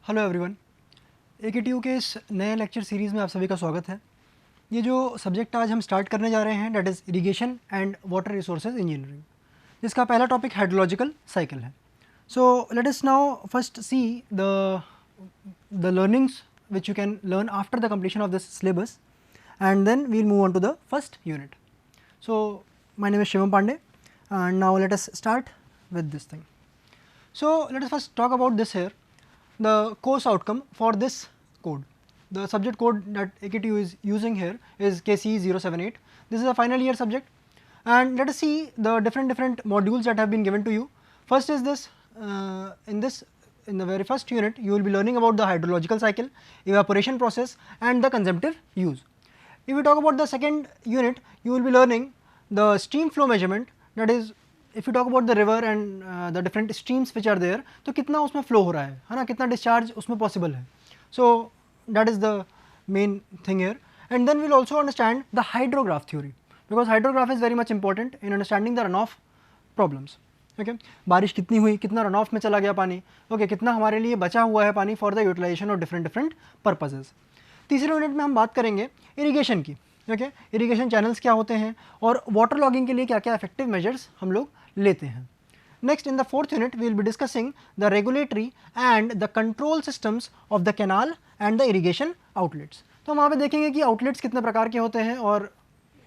Hello everyone, AKTU के इस नए लेक्चर सीरीज़ में आप सभी का स्वागत है। ये जो सब्जेक्ट आज हम स्टार्ट करने जा रहे हैं that is irrigation and water resources engineering, जिसका पहला टॉपिक हाइड्रोलॉजिकल साइकिल है। So let us now first see the learnings which you can learn after the completion of this syllabus, and then we will move on to the first unit. So my name is Shivam Pandey and now let us start with this thing. So let us first talk about this here, the course outcome for this code. The subject code that AKTU is using here is KC078. This is a final year subject, and let us see the different modules that have been given to you. First is this, in the very first unit you will be learning about the hydrological cycle, evaporation process and the consumptive use. If we talk about the second unit, you will be learning the stream flow measurement, that is if you talk about the river and the different streams which are there, तो कितना उसमें flow हो रहा है ना, कितना discharge उसमें possible है. So that is the main thing here, and then we will also understand the hydrograph theory, because hydrograph is very much important in understanding the runoff problems. Okay, बारिश कितनी हुई, कितना रन ऑफ में चला गया पानी, okay कितना हमारे लिए बचा हुआ है पानी for the utilization of different purposes. तीसरे यूनिट में हम बात करेंगे इरिगेशन की. ओके, इरिगेशन चैनल्स क्या होते हैं और वाटर लॉगिंग के लिए क्या क्या इफेक्टिव मेजर्स हम लोग लेते हैं. Next in the fourth unit we will be discussing the regulatory and the control systems of the canal and the irrigation outlets. तो हम वहाँ पे देखेंगे कि आउटलेट्स कितने प्रकार के होते हैं और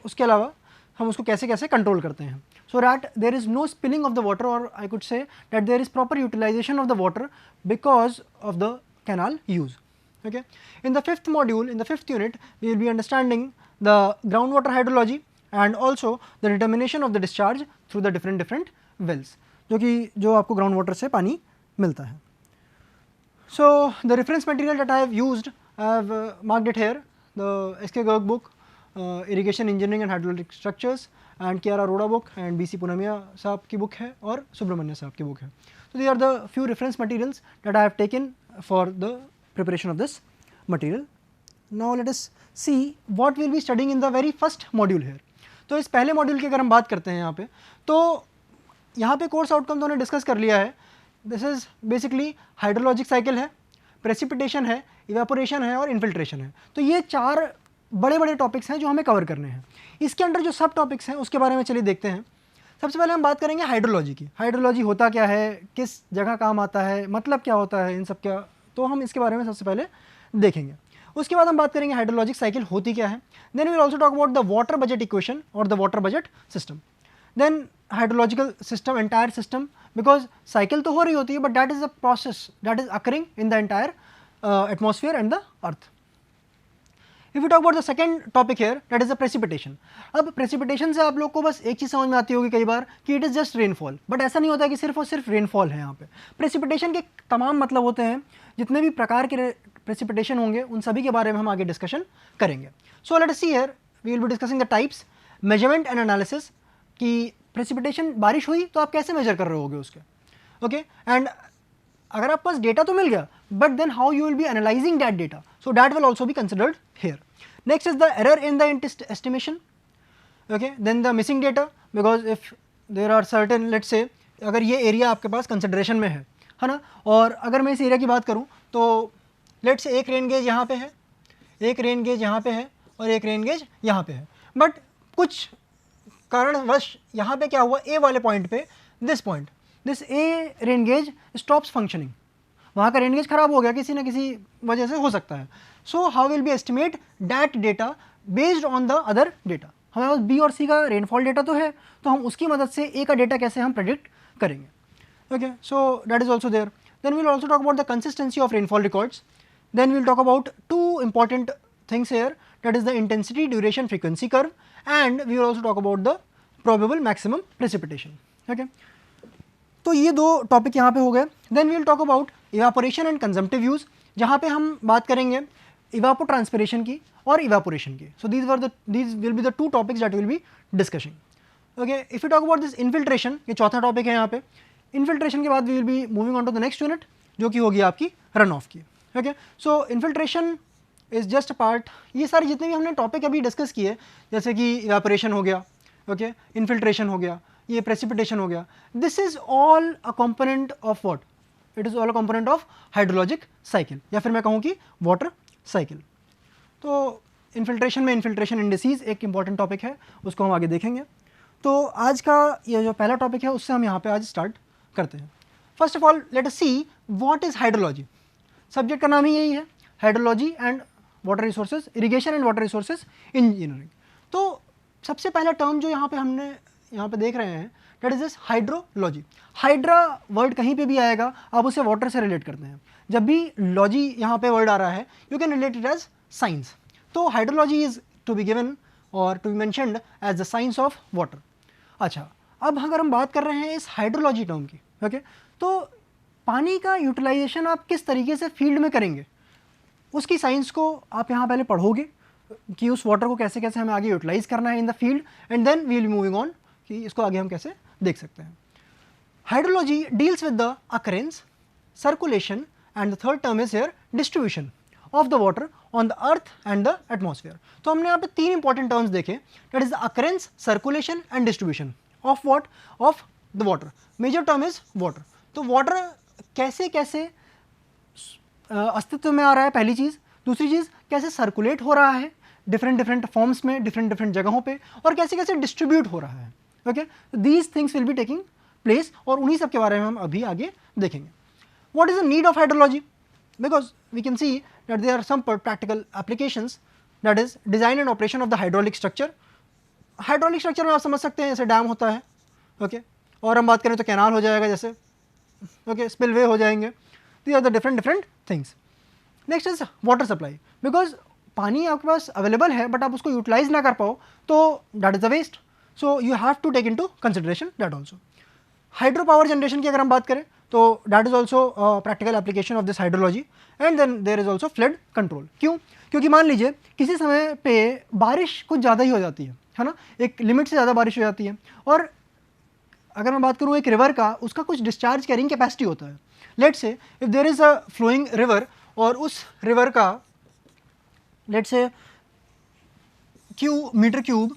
उसके अलावा हम उसको कैसे कैसे कंट्रोल करते हैं, so that there is no spilling of the water, or I could say that there is proper utilization of the water because of the canal use. Okay, in the fifth module, in the fifth unit, we will be understanding the groundwater hydrology and also the determination of the discharge through the different wells, जो आपको ground water से पानी मिलता है. So the reference material that I have used, I have marked it here, the SK Garg book, irrigation engineering and hydraulic structures, and KR Arora book and BC Punamiya साहब की book है और सुब्रमण्य साहब की बुक है. So these are the few reference materials that I have taken for the preparation of this material. Now let us see what we will be studying in the very first module here. तो इस पहले module की अगर हम बात करते हैं यहाँ पे, तो यहाँ पे कोर्स आउटकम तो हमने डिस्कस कर लिया है. This is basically hydrologic cycle है, प्रेसिपिटेशन है, इवेपोरेशन है और इन्फिल्ट्रेशन है. तो ये चार बड़े बड़े टॉपिक्स हैं जो हमें कवर करने हैं. इसके अंदर जो सब टॉपिक्स हैं उसके बारे में चलिए देखते हैं. सबसे पहले हम बात करेंगे हाइड्रोलॉजी की. हाइड्रोलॉजी होता क्या है, किस जगह काम आता है, मतलब क्या होता है इन सब का, तो हम इसके बारे में सबसे पहले देखेंगे. उसके बाद हम बात करेंगे हाइड्रोलॉजिक साइकिल होती क्या है. Then we will also talk about the water budget equation और the water budget system. Then hydrological system, entire system, because cycle तो हो रही होती है but that is a process that is occurring in the entire atmosphere and the earth. If we talk about the second topic here, that is the precipitation. अब precipitation से आप लोग को बस एक चीज़ समझ में आती होगी कई बार कि it is just rainfall, but ऐसा नहीं होता कि सिर्फ और सिर्फ rainfall है यहाँ पे. precipitation के तमाम मतलब होते हैं, जितने भी प्रकार के precipitation होंगे उन सभी के बारे में हम आगे डिस्कशन करेंगे. So let us see here, we will be discussing the types, measurement and analysis, कि precipitation बारिश हुई तो आप कैसे मेजर कर रहे होगे उसके. ओके, एंड अगर आपके पास डेटा तो मिल गया, but then how you will be analyzing that data, so that will also be considered here. Next is the error in the estimation. Okay, then the missing data, because if there are certain, let's say अगर ये area आपके पास consideration में है ना, और अगर मैं इस एरिया की बात करूँ तो लेट्स से एक रेन गेज यहाँ पे है, एक रेन गेज यहाँ पे है और एक रेन गेज यहाँ पे है, बट कुछ कारणवश यहाँ पे क्या हुआ, ए वाले पॉइंट पे this A rain gauge stops functioning, वहाँ का रेन गेज खराब हो गया किसी न किसी वजह से, हो सकता है. So how will be estimate that data based on the other data. हमारे पास बी और सी का रेनफॉल डेटा तो है, तो हम उसकी मदद से ए का डेटा कैसे हम प्रेडिक्ट करेंगे. Okay, so that is also there. Then we will also talk about the consistency of rainfall records. Then we will talk about two important things here, that is the intensity, duration, frequency curve, and we will also talk about the probable maximum precipitation. Okay, तो ये दो topic यहाँ पे हो गए. Then we will talk about evaporation and consumptive use, जहाँ पे हम बात करेंगे इवापोट्रांसपिरेशन की और इवापोरेशन की. So these will be the two topics that will be discussing. Okay, if you talk about this infiltration, ये चौथा टॉपिक है यहाँ पे. इन्फिल्ट्रेशन के बाद we will be moving on to the next unit, जो कि होगी आपकी रन ऑफ की. Okay, so infiltration is just a part. ये सारे जितने भी हमने टॉपिक अभी डिस्कस किए, जैसे कि इवापोरेशन हो गया, ओके, इन्फिल्ट्रेशन हो गया, ये प्रेसिपिटेशन हो गया, this is all a component of what, it is all component of hydrologic cycle, या फिर मैं कहूँ कि वाटर साइकिल। तो इन्फिल्ट्रेशन में इन्फिल्ट्रेशन इंडिसेस एक इंपॉर्टेंट टॉपिक है, उसको हम आगे देखेंगे। तो आज का ये जो पहला टॉपिक है उससे हम यहाँ पे आज स्टार्ट करते हैं। First of all let us see what is hydrology. Subject का नाम ही यही है, hydrology and water resources, irrigation and water resources engineering. तो सबसे पहला टर्म जो हमने यहाँ पे देख रहे हैं that is this hydrology. Hydra word कहीं पे भी आएगा आप उसे वाटर से रिलेट करते हैं। जब भी लॉजी यहाँ पे वर्ड आ रहा है you can relate it as science. तो hydrology is to be given और to be mentioned as the science of water. अच्छा, अब अगर हम बात कर रहे हैं इस हाइड्रोलॉजी टर्म की, ओके, तो पानी का यूटिलाइजेशन आप किस तरीके से फील्ड में करेंगे उसकी साइंस को आप यहाँ पहले पढ़ोगे कि उस वाटर को कैसे कैसे हमें आगे यूटिलाइज करना है in the field, and then we will be moving on कि इसको आगे हम कैसे देख सकते हैं। Hydrology deals with the occurrence, circulation and the third term is here distribution of the water on the earth and the atmosphere. तो हमने यहाँ पे तीन इंपॉर्टेंट टर्म्स देखे, that is the occurrence, circulation and distribution of what, of the water. Major term is water. तो water कैसे कैसे अस्तित्व में आ रहा है पहली चीज़, दूसरी चीज़ कैसे सर्कुलेट हो रहा है डिफरेंट डिफरेंट फॉर्म्स में डिफरेंट डिफरेंट जगहों पे, और कैसे कैसे डिस्ट्रीब्यूट हो रहा है। Okay, these things will be taking place और उन्हीं सब के बारे में हम अभी आगे देखेंगे। What is the need of hydrology? Because we can see that there are some practical applications, that is design and operation of the hydraulic structure. Hydraulic structure में आप समझ सकते हैं जैसे डैम होता है, ओके, और हम बात करें तो कैनाल हो जाएगा जैसे, ओके, स्पिलवे हो जाएंगे। These are the different things. Next is water supply. Because पानी आपके पास अवेलेबल है बट आप उसको यूटिलाइज ना कर पाओ तो that is the waste, so you have to take into consideration that also. Hydro power generation की अगर हम बात करें तो that is also practical application of this hydrology, and then there is also flood control. क्यों? क्योंकि मान लीजिए किसी समय पे बारिश कुछ ज़्यादा ही हो जाती है ना, एक लिमिट से ज़्यादा बारिश हो जाती है, और अगर मैं बात करूँ एक रिवर का, उसका कुछ डिस्चार्ज कैरिंग कैपेसिटी होता है। Let's say if there is a flowing river और उस रिवर का let's say metre cube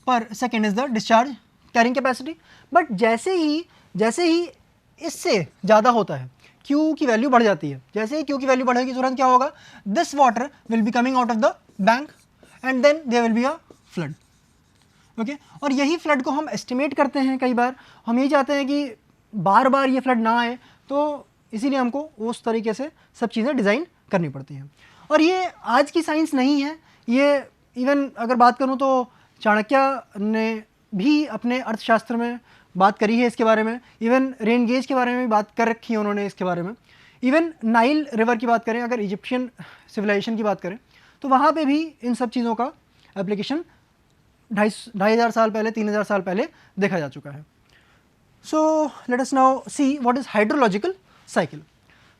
per second is the discharge carrying capacity, but जैसे ही इससे ज़्यादा होता है, क्यू की वैल्यू बढ़ जाती है, जैसे ही क्यू की वैल्यू बढ़ेगी तुरंत क्या होगा, this water will be coming out of the bank and then there will be a flood. Okay, और यही फ्लड को हम एस्टिमेट करते हैं। कई बार हम यही चाहते हैं कि बार बार ये फ्लड ना आए, तो इसीलिए हमको उस तरीके से सब चीज़ें डिज़ाइन करनी पड़ती हैं। और ये आज की साइंस नहीं है, ये इवन अगर बात करूँ तो चाणक्य ने भी अपने अर्थशास्त्र में बात करी है इसके बारे में, इवन रेन गेज के बारे में भी बात कर रखी है उन्होंने इसके बारे में। इवन नाइल रिवर की बात करें, अगर इजिप्शियन सिविलाइजेशन की बात करें तो वहाँ पे भी इन सब चीज़ों का एप्लीकेशन 2,500 साल पहले, 3,000 साल पहले देखा जा चुका है। So let us now see what is hydrological cycle.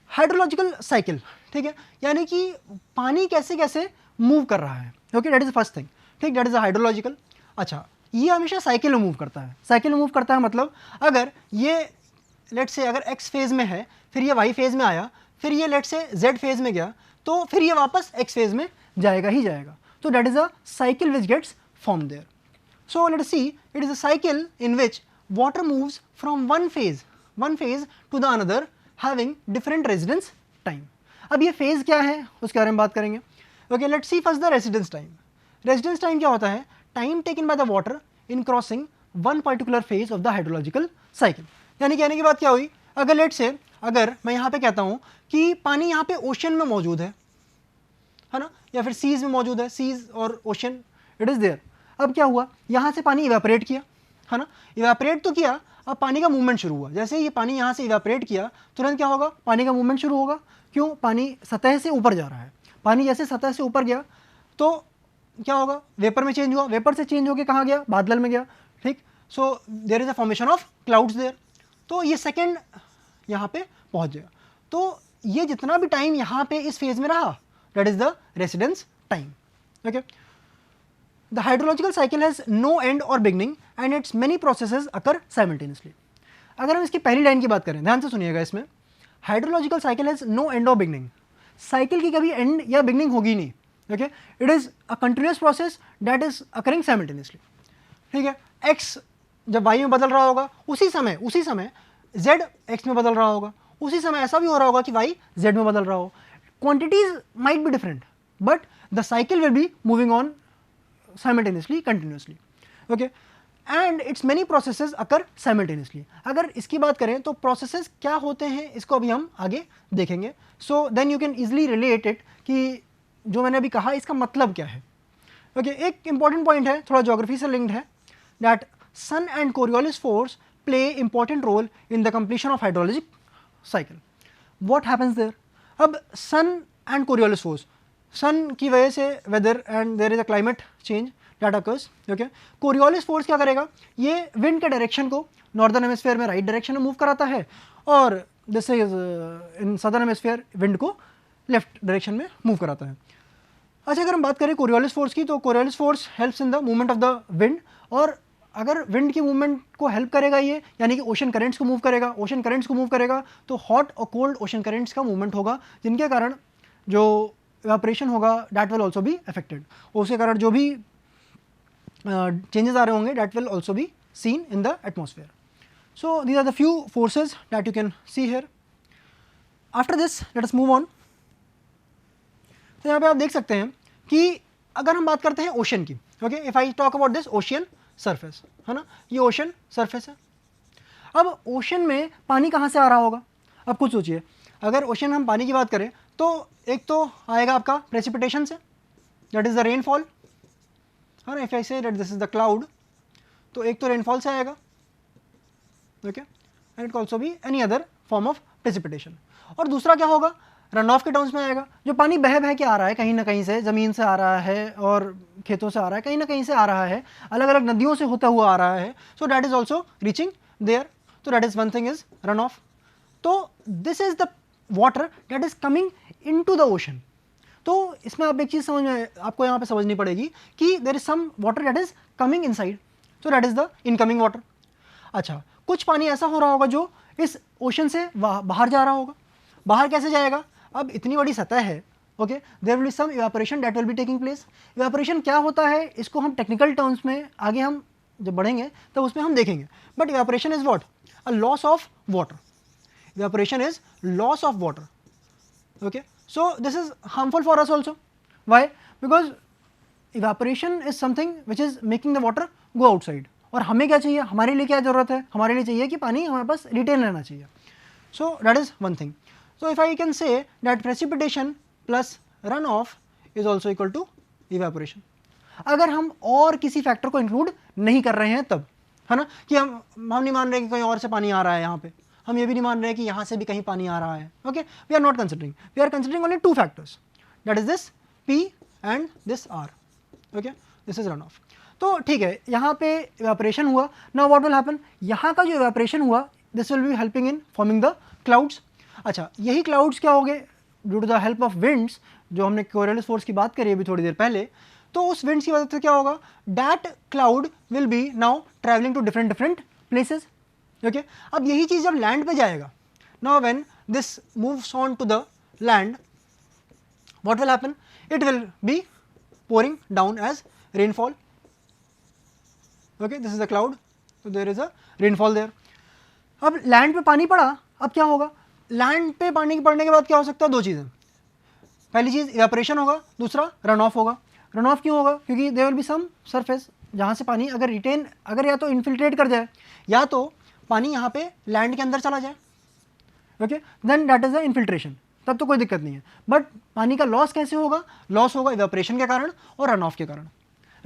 Hydrological cycle, ठीक है, यानी कि पानी कैसे कैसे मूव कर रहा है। Okay, that is the first thing, ठीक, दैट इज द हाइड्रोलॉजिकल। अच्छा, ये हमेशा साइकिल में मूव करता है। साइकिल में मूव करता है मतलब अगर ये लेट्स से अगर एक्स फेज़ में है, फिर ये वाई फेज़ में आया, फिर ये लेट्स से जेड फेज़ में गया, तो फिर ये वापस एक्स फेज़ में जाएगा ही जाएगा। तो that is a cycle which gets formed there. So let us see, it is a cycle in which water moves from one phase to the another having different residence time. अब ये phase क्या है उसके बारे में बात करेंगे। Okay, let's see first the residence time. Residence time क्या होता है? Time taken by the water in crossing one particular phase of the hydrological cycle. यानी कहने की बात क्या हुई, अगर लेट से अगर मैं यहाँ पे कहता हूँ कि पानी यहाँ पे ओशन में मौजूद है ना, या फिर सीज में मौजूद है, सीज और ओशन इट इज़ देयर। अब क्या हुआ, यहाँ से पानी इवेपोरेट किया है ना, इवेपोरेट तो किया, अब पानी का मूवमेंट शुरू हुआ। जैसे ही ये पानी यहाँ से इवेपोरेट किया तुरंत क्या होगा, पानी का मूवमेंट शुरू होगा। क्यों? पानी सतह से ऊपर जा रहा है। पानी जैसे सतह से ऊपर गया तो क्या होगा, वेपर में चेंज हुआ, वेपर से चेंज होकर कहाँ गया, बादल में गया, ठीक। So there is a formation of clouds there. तो ये सेकेंड यहाँ पे पहुँच गया। तो ये जितना भी टाइम यहाँ पे इस फेज में रहा that is the residence time. Okay, The hydrological cycle has no end or beginning and its many processes occur simultaneously. अगर हम इसकी पहली लाइन की बात करें, ध्यान से सुनिएगा, इसमें hydrological cycle has no end और बिगनिंग। साइकिल की कभी एंड या बिगनिंग होगी नहीं। Okay, it is a continuous process that is occurring simultaneously, ठीक है। एक्स जब वाई में बदल रहा होगा उसी समय जेड एक्स में बदल रहा होगा, उसी समय ऐसा भी हो रहा होगा कि y z में बदल रहा हो. Quantities might be different, but the cycle will be moving on simultaneously, continuously. Okay, and its many processes occur simultaneously. अगर इसकी बात करें तो processes क्या होते हैं इसको अभी हम आगे देखेंगे. So then you can easily relate it कि जो मैंने अभी कहा इसका मतलब क्या है. Okay, एक important point है, थोड़ा geography से linked है, that sun and Coriolis force play important role in the completion of hydrologic cycle. What happens there? अब sun and Coriolis force, sun की वजह से weather and there is a climate change that occurs. Okay, Coriolis force क्या करेगा, ये wind के direction को northern hemisphere में right direction में move कराता है और this is in southern hemisphere wind को left direction में move कराता है. अच्छा, अगर हम बात करें कोरियोलिस फोर्स की तो Coriolis force helps in the movement of the wind, और अगर विंड की मूवमेंट को हेल्प करेगा ये, यानी कि ओशन करेंट्स को मूव करेगा, ओशन करेंट्स को मूव करेगा तो हॉट और कोल्ड ओशन करेंट्स का मूवमेंट होगा, जिनके कारण जो इवेपोरेशन होगा that will also be affected. उसके कारण जो भी चेंजेस आ रहे होंगे that will also be seen in the atmosphere. So these are the few forces that you can see here. After this let us move on. तो यहाँ पे आप देख सकते हैं कि अगर हम बात करते हैं ओशन की, okay, if I talk about this ocean surface, है ना, ये ओशन सरफेस है. अब ओशन में पानी कहाँ से आ रहा होगा, अब कुछ सोचिए. अगर ओशन हम पानी की बात करें तो एक तो आएगा आपका प्रेसिपिटेशन से, दैट इज द रेनफॉल, है ना. If I say that this is the cloud, तो एक तो रेनफॉल से आएगा, okay, and it also be any other form of precipitation. और दूसरा क्या होगा, रन ऑफ के टर्म्स में आएगा, जो पानी बह बह के आ रहा है कहीं ना कहीं से, ज़मीन से आ रहा है और खेतों से आ रहा है, कहीं ना कहीं से आ रहा है, अलग अलग नदियों से होता हुआ आ रहा है. So that is also reaching there. तो that is one thing is run off. तो this is the water that is coming in to the ocean. तो इसमें आप एक चीज़ समझ में आपको यहाँ पे समझनी पड़ेगी कि there is some water that is coming inside, so that is the incoming water. अच्छा, कुछ पानी ऐसा हो रहा होगा जो इस ओशन से बाहर जा रहा होगा. बाहर कैसे जाएगा, अब इतनी बड़ी सतह है, okay, there will be some evaporation that will be taking place. Evaporation क्या होता है इसको हम टेक्निकल टर्म्स में आगे हम जब बढ़ेंगे तब उसमें हम देखेंगे. But evaporation is what, a loss of water. Evaporation is loss of water. Okay, so this is harmful for us also. Why, because evaporation is something which is making the water go outside. और हमें क्या चाहिए, हमारे लिए क्या ज़रूरत है, हमारे लिए चाहिए कि पानी हमारे पास रिटेन रहना चाहिए. सो that is one thing. So if I can say that precipitation plus runoff is also equal to evaporation. अगर हम और किसी फैक्टर को इंक्लूड नहीं कर रहे हैं तब, है ना, कि हम नहीं मान रहे कि कहीं और से पानी आ रहा है यहाँ पे, हम ये भी नहीं मान रहे कि यहाँ से भी कहीं पानी आ रहा है. Okay, we are not considering, we are considering only two factors, that is this P and this R. Okay, this is run off. तो ठीक है, यहाँ पे इवेपोरेशन हुआ. नाउ व्हाट विल हैपन, यहाँ का जो इवेपोरेशन हुआ this will be helping in forming the clouds. अच्छा, यही क्लाउड्स क्या हो गए due to the help of winds, जो हमने कोरियोलिस फोर्स की बात करी अभी थोड़ी देर पहले. तो उस विंड्स की वजह से क्या होगा, that cloud will be now travelling to different different places. Okay, अब यही चीज़ जब लैंड पे जाएगा, now when this moves on to the land, what will happen, it will be pouring down as rainfall. Okay, this is the cloud, so there is a rainfall there. अब land पे पानी पड़ा, अब क्या होगा, land पे पानी पड़ने के बाद क्या हो सकता है, दो चीज़ें. पहली चीज़ इवेपोरेशन होगा, दूसरा रन ऑफ होगा. रन ऑफ क्यों होगा, क्योंकि there will be some surface जहाँ से पानी अगर रिटेन, अगर या तो इन्फिल्ट्रेट कर जाए या तो पानी यहाँ पे लैंड के अंदर चला जाए, okay, then that is the infiltration, तब तो कोई दिक्कत नहीं है. बट पानी का लॉस कैसे होगा, लॉस होगा इवेपोरेशन के कारण और रन ऑफ के कारण.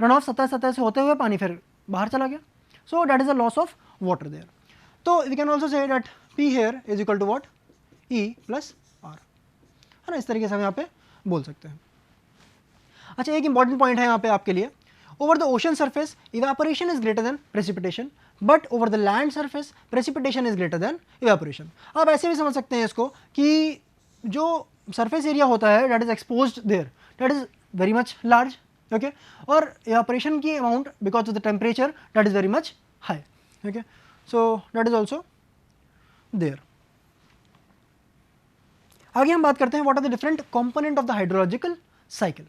रन ऑफ सतह से होते हुए पानी फिर बाहर चला गया, so that is the loss of water there. तो we can also say that P here is equal to what, E plus R, है ना. इस तरीके से हम यहाँ पे बोल सकते हैं. अच्छा, एक इंपॉर्टेंट पॉइंट है यहाँ पे आपके लिए, over the ocean surface evaporation is greater than precipitation, but over the land surface precipitation is greater than evaporation. आप ऐसे भी समझ सकते हैं इसको कि जो सरफेस एरिया होता है that is exposed there, that is very much large, okay, और इवेपोरेशन की amount because of the temperature that is very much high. Okay, so that is also there. आगे हम बात करते हैं what are the different component of the hydrological cycle.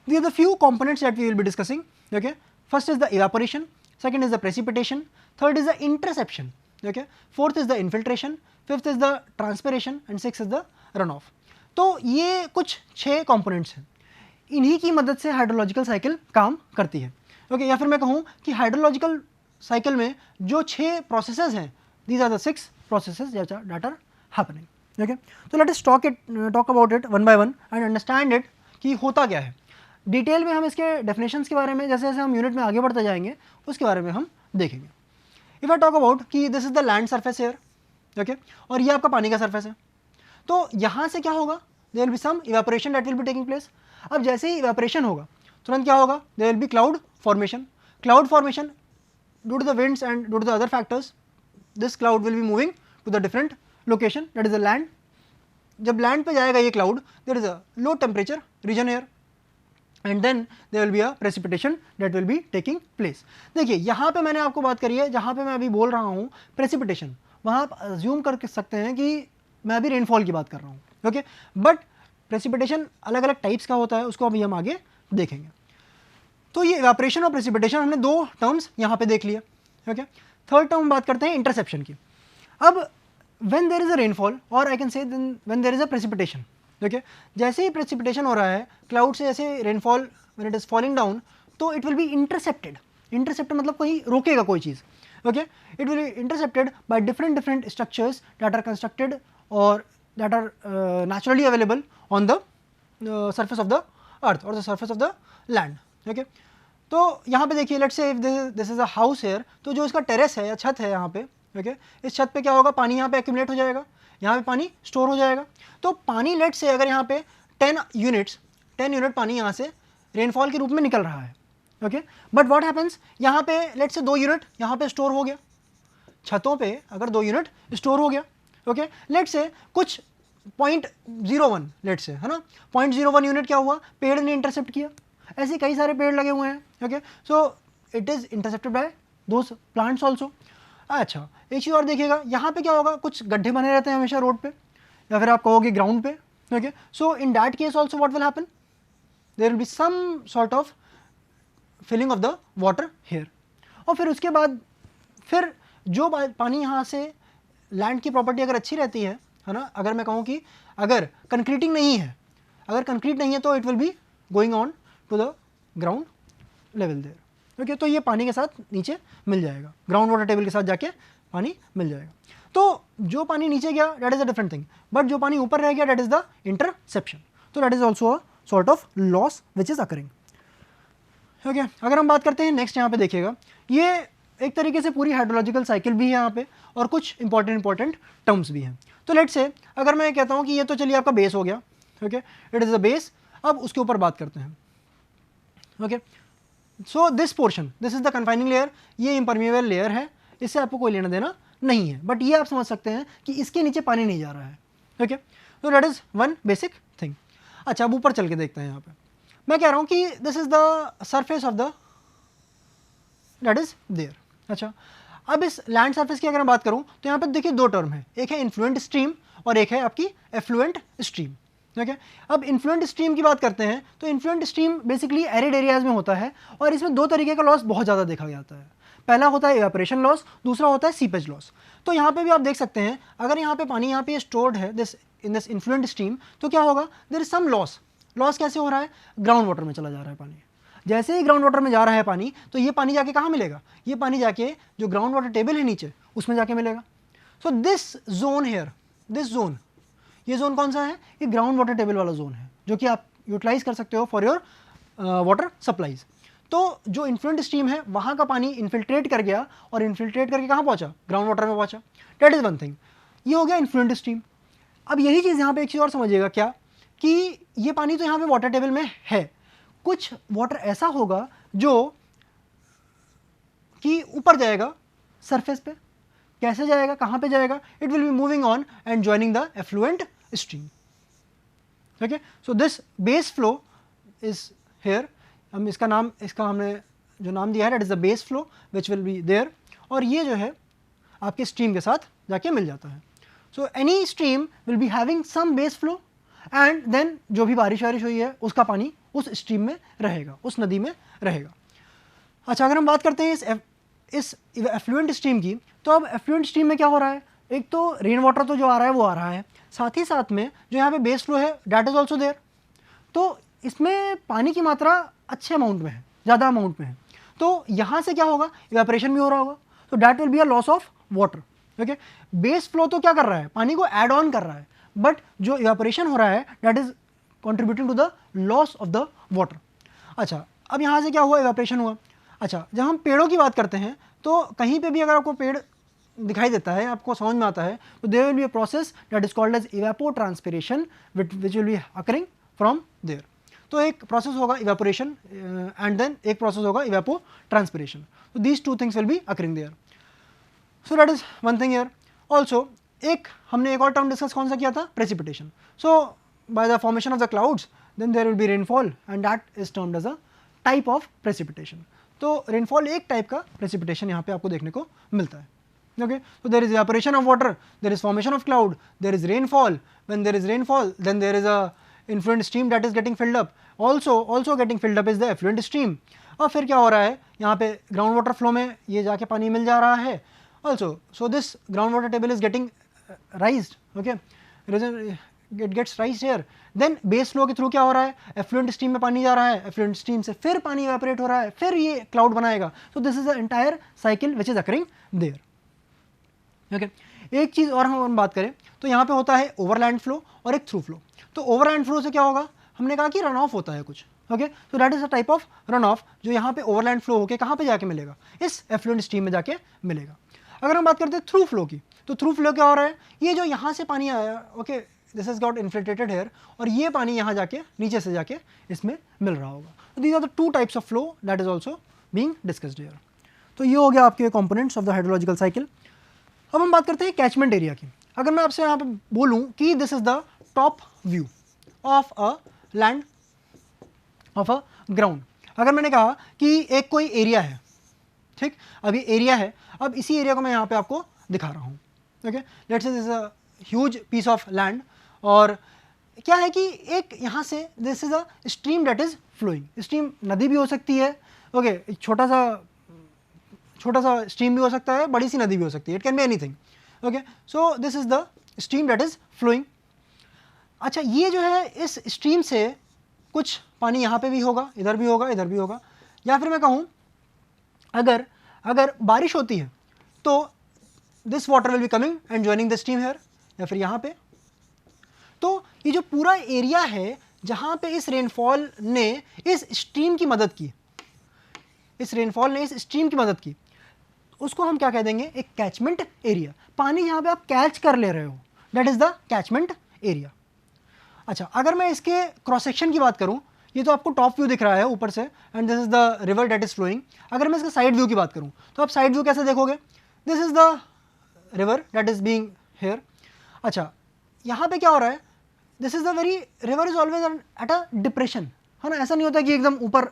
These are the few components that we will be discussing. Okay, first is the evaporation, second is the precipitation, third is the interception. Okay, fourth is the infiltration, fifth is the transpiration and six is the run off. तो ये कुछ 6 components हैं, इन्हीं की मदद से hydrological cycle काम करती है। ओके, या फिर मैं कहूँ कि हाइड्रोलॉजिकल साइकिल में जो 6 प्रोसेसेस हैं, these are the 6 processes that are happening. Okay, तो let us talk about it one by one and understand it कि होता क्या है। डिटेल में हम इसके डेफिनेशंस के बारे में जैसे जैसे हम यूनिट में आगे बढ़ते जाएंगे उसके बारे में हम देखेंगे। इफ आई टॉक अबाउट कि this is the land surface air, okay, और ये आपका पानी का सरफेस है, तो यहाँ से क्या होगा, there will be some evaporation that will be taking place. अब जैसे ही इवेपोरेशन होगा तुरंत क्या होगा, there will be cloud formation. Cloud formation due to the winds and due to the other factors, this cloud will be moving to the different location that is the land. जब land पे जाएगा ये cloud, there is a low temperature region air and then there will be a precipitation that will be taking place. देखिए यहाँ पे मैंने आपको बात करी है, जहाँ पे मैं अभी बोल रहा हूँ प्रेसिपिटेशन, वहाँ आप अज्यूम कर सकते हैं कि मैं अभी रेनफॉल की बात कर रहा हूँ। ओके, बट प्रेसिपिटेशन अलग अलग टाइप्स का होता है, उसको अभी हम आगे देखेंगे। तो ये इवेपोरेशन और प्रेसिपिटेशन हमने 2 टर्म्स यहाँ पे देख लिया। ओके, थर्ड टर्म बात करते हैं इंटरसेप्शन की। अब when there is a rainfall और I can say when there is a precipitation, okay, जैसे ही प्रेसिपिटेशन हो रहा है क्लाउड से, जैसे rainfall when it is falling down, तो it will be intercepted. Intercepted मतलब कोई रोकेगा कोई चीज़। Okay, it will be intercepted by different structures that are constructed और that are naturally available on the surface of the earth or the surface of the land. Okay, तो यहाँ पे देखिए, let's say if this is a house here, तो जो इसका terrace है या छत है यहाँ पे, ओके, इस छत पे क्या होगा, पानी यहाँ पे एक्यूमुलेट हो जाएगा, यहाँ पे पानी स्टोर हो जाएगा। तो पानी लेट्स से अगर यहाँ पे 10 यूनिट पानी यहाँ से रेनफॉल के रूप में निकल रहा है। ओके, बट व्हाट हैपेंस, यहाँ पे लेट्स से 2 यूनिट यहाँ पे स्टोर हो गया, छतों पे अगर 2 यूनिट स्टोर हो गया, ओके, लेट्स से कुछ 0.01 लेट्स से, है ना, 0.01 यूनिट क्या हुआ, पेड़ ने इंटरसेप्ट किया। ऐसे कई सारे पेड़ लगे हुए हैं। Okay, so it is intercepted bye those plants also. अच्छा, एक चीज़ और देखिएगा, यहाँ पे क्या होगा, कुछ गड्ढे बने रहते हैं हमेशा रोड पे या फिर आप कहोगे ग्राउंड पे। Okay, so in that case also what will happen, there will be some sort of filling of the water here. और फिर उसके बाद फिर जो पानी यहाँ से, लैंड की प्रॉपर्टी अगर अच्छी रहती है ना, अगर मैं कहूँ कि अगर कंक्रीटिंग नहीं है, अगर कंक्रीट नहीं है तो it will be going on to the ground level there. Okay, तो ये पानी के साथ नीचे मिल जाएगा, ग्राउंड वाटर टेबल के साथ जाके पानी मिल जाएगा। तो जो पानी नीचे गया that is a different thing, but जो पानी ऊपर रह गया दैट इज द इंटरसेप्शन। तो that is also a sort of loss which is occurring. Okay, अगर हम बात करते हैं नेक्स्ट, यहाँ पे देखिएगा, ये एक तरीके से पूरी हाइड्रोलॉजिकल साइकिल भी है यहाँ पे और कुछ इंपॉर्टेंट टर्म्स भी हैं। तो लेट्स से अगर मैं कहता हूँ कि ये तो चलिए आपका बेस हो गया, okay, it is a base. अब उसके ऊपर बात करते हैं। Okay, so this portion, this is the confining layer, ये इम्परमिएबल लेयर है, इससे आपको कोई लेना देना नहीं है, बट ये आप समझ सकते हैं कि इसके नीचे पानी नहीं जा रहा है। ओके, तो that is one basic thing. अच्छा, अब ऊपर चल के देखते हैं। यहाँ पे मैं कह रहा हूँ कि this is the surface of the that is there. अच्छा, अब इस लैंड सरफेस की अगर मैं बात करूं तो यहाँ पर देखिए 2 टर्म है, एक है इन्फ्लुएंट स्ट्रीम और एक है आपकी एफ्लुएंट स्ट्रीम। ओके, अब इन्फ्लुएंट स्ट्रीम की बात करते हैं तो influential stream basically arid areas में होता है और इसमें 2 तरीके का लॉस बहुत ज़्यादा देखा जाता है। पहला होता है इवेपोरेशन लॉस, दूसरा होता है सीपेज लॉस। तो यहाँ पे भी आप देख सकते हैं, अगर यहाँ पे पानी यहाँ पे स्टोर्ड है this in this influent stream, तो क्या होगा, there is some loss. Loss कैसे हो रहा है, ग्राउंड वाटर में चला जा रहा है पानी। जैसे ही ग्राउंड वाटर में जा रहा है पानी, तो ये पानी जाके कहाँ मिलेगा, ये पानी जाके जो ग्राउंड वाटर टेबल है नीचे उसमें जाके मिलेगा। So this zone here, this zone, ये जोन कौन सा है, ये ग्राउंड वाटर टेबल वाला जोन है, जो कि आप यूटिलाइज कर सकते हो फॉर योर वाटर सप्लाईज। तो जो इन्फ्लुएंट स्ट्रीम है वहाँ का पानी इन्फिल्ट्रेट कर गया और इन्फिल्ट्रेट करके कहाँ पहुँचा, ग्राउंड वाटर में पहुँचा। दैट इज़ वन थिंग, ये हो गया इन्फ्लुएंट स्ट्रीम। अब यही चीज़ यहाँ पे एक चीज़ और समझिएगा क्या, कि ये पानी तो यहाँ पे वाटर टेबल में है, कुछ वाटर ऐसा होगा जो कि ऊपर जाएगा सरफेस पे। कैसे जाएगा, कहाँ पे जाएगा, it will be moving on and joining the effluent stream. Okay, so this base flow is here, हम इसका हमने जो नाम दिया है that is the base flow which will be there, और ये जो है आपके स्ट्रीम के साथ जाके मिल जाता है। So any stream will be having some base flow and then जो भी बारिश वारिश हुई है उसका पानी उस स्ट्रीम में रहेगा, उस नदी में रहेगा। अच्छा, अगर हम बात करते हैं इस इस एफ्लुएंट स्ट्रीम की, तो अब एफ्लुएंट स्ट्रीम में क्या हो रहा है, एक तो रेन वाटर तो जो आ रहा है वो आ रहा है, साथ ही साथ में जो यहाँ पे बेस फ्लो है डैट इज़ ऑल्सो देयर। तो इसमें पानी की मात्रा अच्छे अमाउंट में है, ज़्यादा अमाउंट में है, तो यहाँ से क्या होगा, इवेपोरेशन भी हो रहा होगा, तो that will be a loss of water. Okay, base flow तो क्या कर रहा है, पानी को ऐड ऑन कर रहा है, बट जो इवेपोरेशन हो रहा है that is contributing to the loss of the water. अच्छा, अब यहाँ से क्या हुआ, इवेपोरेशन हुआ। अच्छा, जब हम पेड़ों की बात करते हैं तो कहीं पे भी अगर आपको पेड़ दिखाई देता है, आपको समझ में आता है, तो there will be a process that is called as evapotranspiration which will be occurring from there. तो एक प्रोसेस होगा इवेपोरेशन एंड देन एक प्रोसेस होगा इवेपोट्रांसपिरेशन, तो these two things will be occurring there. So that is one thing here. Also हमने एक और term discuss कौन सा किया था, precipitation. So by the formation of the clouds then there will be rainfall and that is termed as a type of precipitation. तो rainfall एक type का प्रेसिपिटेशन यहाँ पे आपको देखने को मिलता है। Okay, so there is evaporation of water, there is formation of cloud, there is rainfall. When there is rainfall, then there is a influent stream that is getting filled up. Also getting filled up is the effluent stream. और फिर क्या हो रहा है, यहाँ पे ground water flow में ये जाके पानी मिल जा रहा है। Also, so this groundwater table is getting raised. Okay, it gets raised here. Then base flow के थ्रू क्या हो रहा है, एफ्लुएंट स्ट्रीम में पानी जा रहा है, एफ्लुएंट स्ट्रीम से फिर पानी इवेपोरेट हो रहा है, फिर ये क्लाउड बनाएगा। So this is the entire cycle which is occurring there. Okay, एक चीज़ और हम बात करें तो यहाँ पे होता है ओवरलैंड फ्लो और एक थ्रू फ्लो। तो ओवरलैंड फ्लो से क्या होगा, हमने कहा कि रन ऑफ होता है कुछ। ओके, तो that is a type of run of जो यहाँ पे ओवरलैंड फ्लो होकर कहाँ पे जाके मिलेगा, इस एफ्लुएंट स्ट्रीम में जाके मिलेगा। अगर हम बात करते हैं थ्रू फ्लो की, तो थ्रू फ्लो क्या हो रहा है, ये जो यहाँ से पानी आया, okay this is got inflated here, और ये पानी यहाँ जाके नीचे से जाके इसमें मिल रहा होगा। तो these are the two types of flow that is also being discussed here. तो ये हो गया आपके components of the hydrological cycle. अब हम बात करते हैं कैचमेंट एरिया की। अगर मैं आपसे यहाँ पे बोलूँ कि this is the top view of a land, of a ground, अगर मैंने कहा कि एक कोई एरिया है, ठीक, अब ये एरिया है, अब इसी एरिया को मैं यहाँ पे आपको दिखा रहा हूँ। Okay, let's say this is a huge piece of land, और क्या है कि एक यहाँ से this is a stream that is flowing. Stream नदी भी हो सकती है, ओके, छोटा सा स्ट्रीम भी हो सकता है, बड़ी सी नदी भी हो सकती है, it can be anything. Okay, so this is the stream that is flowing. अच्छा, ये जो है इस स्ट्रीम से कुछ पानी यहाँ पे भी होगा, इधर भी होगा, इधर भी होगा, या फिर मैं कहूँ अगर बारिश होती है तो this water will be coming and joining the stream here, या फिर यहाँ पे। तो ये जो पूरा एरिया है जहाँ पे इस रेनफॉल ने इस स्ट्रीम की मदद की, इस रेनफॉल ने इस स्ट्रीम की मदद की, उसको हम क्या कह देंगे, एक कैचमेंट एरिया। पानी यहाँ पे आप कैच कर ले रहे हो, that is the catchment area. अच्छा, अगर मैं इसके क्रॉस सेक्शन की बात करूँ, ये तो आपको टॉप व्यू दिख रहा है ऊपर से, and this is the river that is flowing. अगर मैं इसका साइड व्यू की बात करूँ तो आप साइड व्यू कैसे देखोगे, this is the river that is being here. अच्छा, यहाँ पे क्या हो रहा है, this is the very, river is always at a depression, है ना, ऐसा नहीं होता कि एकदम ऊपर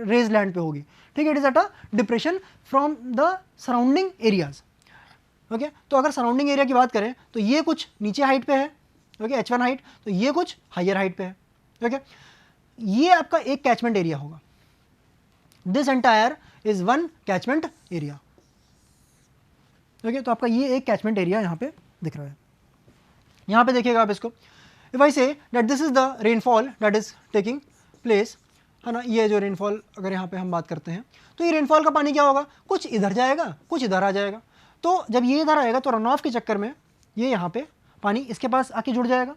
रेज लैंड पे होगी, ठीक है, it is eight a depression from the surrounding areas. Okay, तो अगर सराउंडिंग एरिया की बात करें तो ये कुछ नीचे हाइट पे है, ओके, H1 हाइट, तो ये कुछ हायर हाइट पे है। ओके, ये आपका एक कैचमेंट एरिया होगा। This entire is one catchment area. Okay, तो आपका ये एक कैचमेंट एरिया यहाँ पे दिख रहा है। यहाँ पे देखिएगा आप इसको, if I say that this is the rainfall that is taking place, है ना, ये जो रेनफॉल अगर यहाँ पे हम बात करते हैं तो ये रेनफॉल का पानी क्या होगा, कुछ इधर जाएगा, कुछ इधर आ जाएगा। तो जब ये इधर आएगा तो रन ऑफ के चक्कर में ये यहाँ पे पानी इसके पास आके जुड़ जाएगा।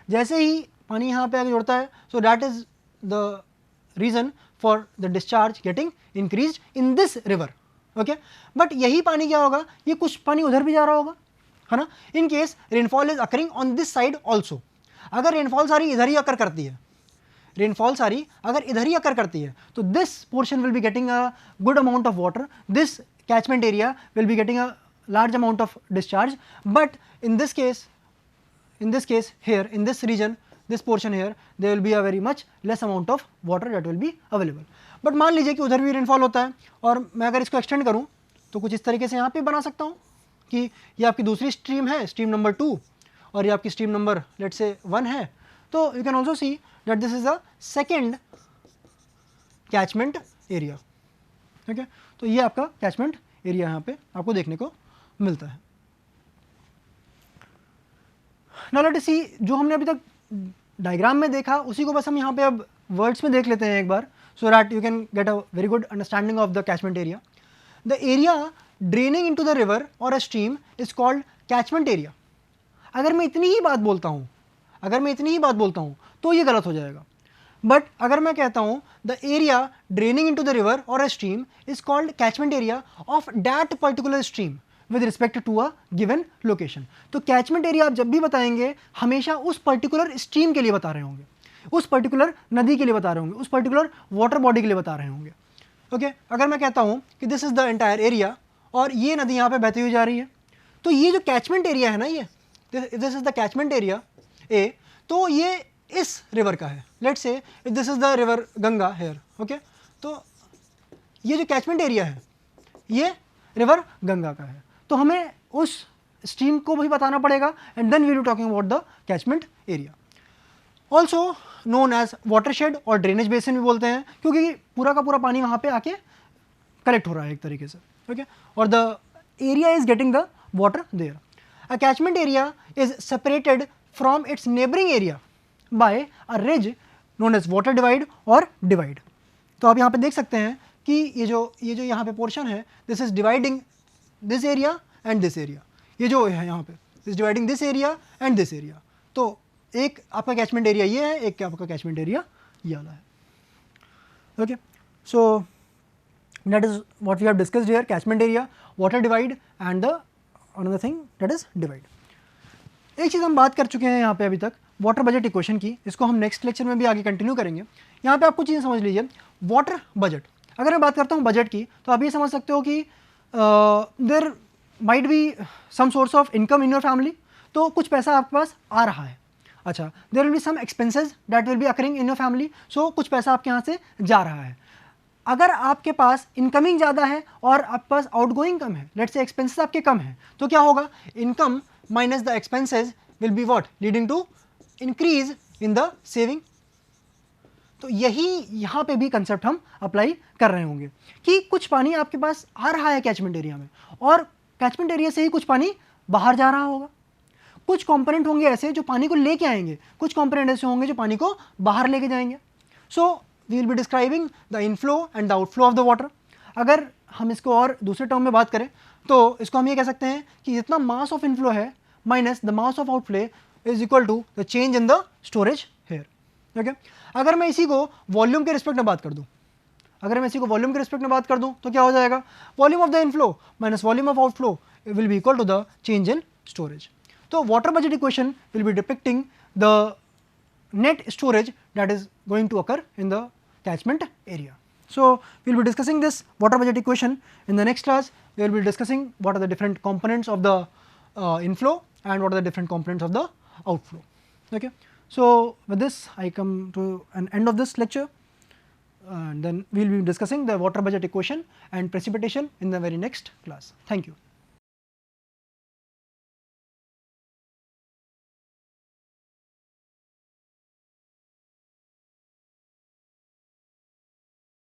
जैसे ही पानी यहाँ पे आके जुड़ता है, so that is the reason for the discharge getting increase in this river. Okay, but यही पानी क्या होगा, ये कुछ पानी उधर भी जा रहा होगा, है ना। In case rainfall is occurring on this side also. अगर रेनफॉल सारी इधर ही अकर करती है, रेनफॉल सारी अगर इधर ही अकर करती है, तो this portion will be getting a good amount of water, this catchment area will be getting a large amount of discharge, but in this case here in this region, this portion here, there will be a very much less amount of water that will be available. but मान लीजिए कि उधर भी rainfall होता है, और मैं अगर इसको एक्सटेंड करूं तो कुछ इस तरीके से यहाँ पे बना सकता हूँ कि ये आपकी दूसरी स्ट्रीम है, स्ट्रीम नंबर 2, और ये आपकी स्ट्रीम नंबर लेट्स से 1 है। तो you can also see that this is a second catchment area. Okay, तो ये आपका कैचमेंट एरिया यहाँ पे आपको देखने को मिलता है। नाउ लेट अस सी, जो हमने अभी तक डायग्राम में देखा उसी को बस हम यहाँ पे अब वर्ड्स में देख लेते हैं एक बार, so that you can get a very good understanding of the catchment area. The area draining into the river और a stream is called catchment area. अगर मैं इतनी ही बात बोलता हूँ तो ये गलत हो जाएगा, बट अगर मैं कहता हूँ the area draining into the river और a stream is called catchment area of that particular stream with respect to a given location. तो कैचमेंट एरिया आप जब भी बताएंगे हमेशा उस पर्टिकुलर स्ट्रीम के लिए बता रहे होंगे, उस पर्टिकुलर नदी के लिए बता रहे होंगे, उस पर्टिकुलर वाटर बॉडी के लिए बता रहे होंगे। ओके, अगर मैं कहता हूँ कि this is the entire area और ये नदी यहाँ पे बहती हुई जा रही है, तो ये जो कैचमेंट एरिया है ना, ये this is the catchment area ए, तो ये इस रिवर का है। Let's say this is the river Ganga here. Okay, तो ये जो कैचमेंट एरिया है ये रिवर गंगा का है, तो हमें उस स्ट्रीम को भी बताना पड़ेगा and then we will be talking about the catchment area, also known as watershed और ड्रेनेज बेसिन भी बोलते हैं, क्योंकि पूरा का पूरा पानी वहाँ पे आके कलेक्ट हो रहा है एक तरीके से। ओके, और the area is getting the water there. A catchment area is separated from its neighbouring area by a ridge known as water divide और डिवाइड। तो आप यहाँ पे देख सकते हैं कि ये जो यहाँ पे पोर्शन है, this is dividing this area and this area, ये जो है यहाँ पे is dividing this area and this area. तो एक आपका कैचमेंट एरिया ये है, एक आपका कैचमेंट एरिया ये वाला है। Okay, so that is what we have discussed here, catchment area, water divide and the another thing that is divide. एक चीज़ हम बात कर चुके हैं यहाँ पे अभी तक, वाटर बजट इक्वेशन की, इसको हम नेक्स्ट लेक्चर में भी आगे कंटिन्यू करेंगे। यहाँ पे आप कुछ चीज़ें समझ लीजिए, वाटर बजट, अगर मैं बात करता हूँ बजट की, तो आप ये समझ सकते हो कि there might be some source of income in your family, तो कुछ पैसा आपके पास आ रहा है। अच्छा, there will be some expenses that will be occurring in your family, so कुछ पैसा आपके यहाँ से जा रहा है। अगर आपके पास इनकमिंग ज़्यादा है और आपके पास आउटगोइंग कम है, लेट्स से एक्सपेंसेस आपके कम है, तो क्या होगा, income minus the expenses will be what, leading to increase in the saving. तो यही यहाँ पे भी कंसेप्ट हम अप्लाई कर रहे होंगे कि कुछ पानी आपके पास आ रहा है कैचमेंट एरिया में और कैचमेंट एरिया से ही कुछ पानी बाहर जा रहा होगा। कुछ कंपोनेंट होंगे ऐसे जो पानी को लेके आएंगे, कुछ कंपोनेंट ऐसे होंगे जो पानी को बाहर लेके जाएंगे। So we will be describing the inflow and the outflow of the water. अगर हम इसको और दूसरे टर्म में बात करें तो इसको हम ये कह सकते हैं कि जितना मास ऑफ इनफ्लो है minus the mass of outflow is equal to the change in the storage here. Okay, अगर मैं इसी को वॉल्यूम के रिस्पेक्ट में बात कर दूं, तो क्या हो जाएगा, volume of the inflow minus volume of outflow will be equal to the change in storage. तो water budget equation will be depicting the net storage that is going to occur in the catchment area. So we will be discussing this water budget equation in the next class. We will be discussing what are the different components of the inflow and what are the different components of the outflow. Okay, so with this I come to an end of this lecture, and then we will be discussing the water budget equation and precipitation in the very next class. Thank you.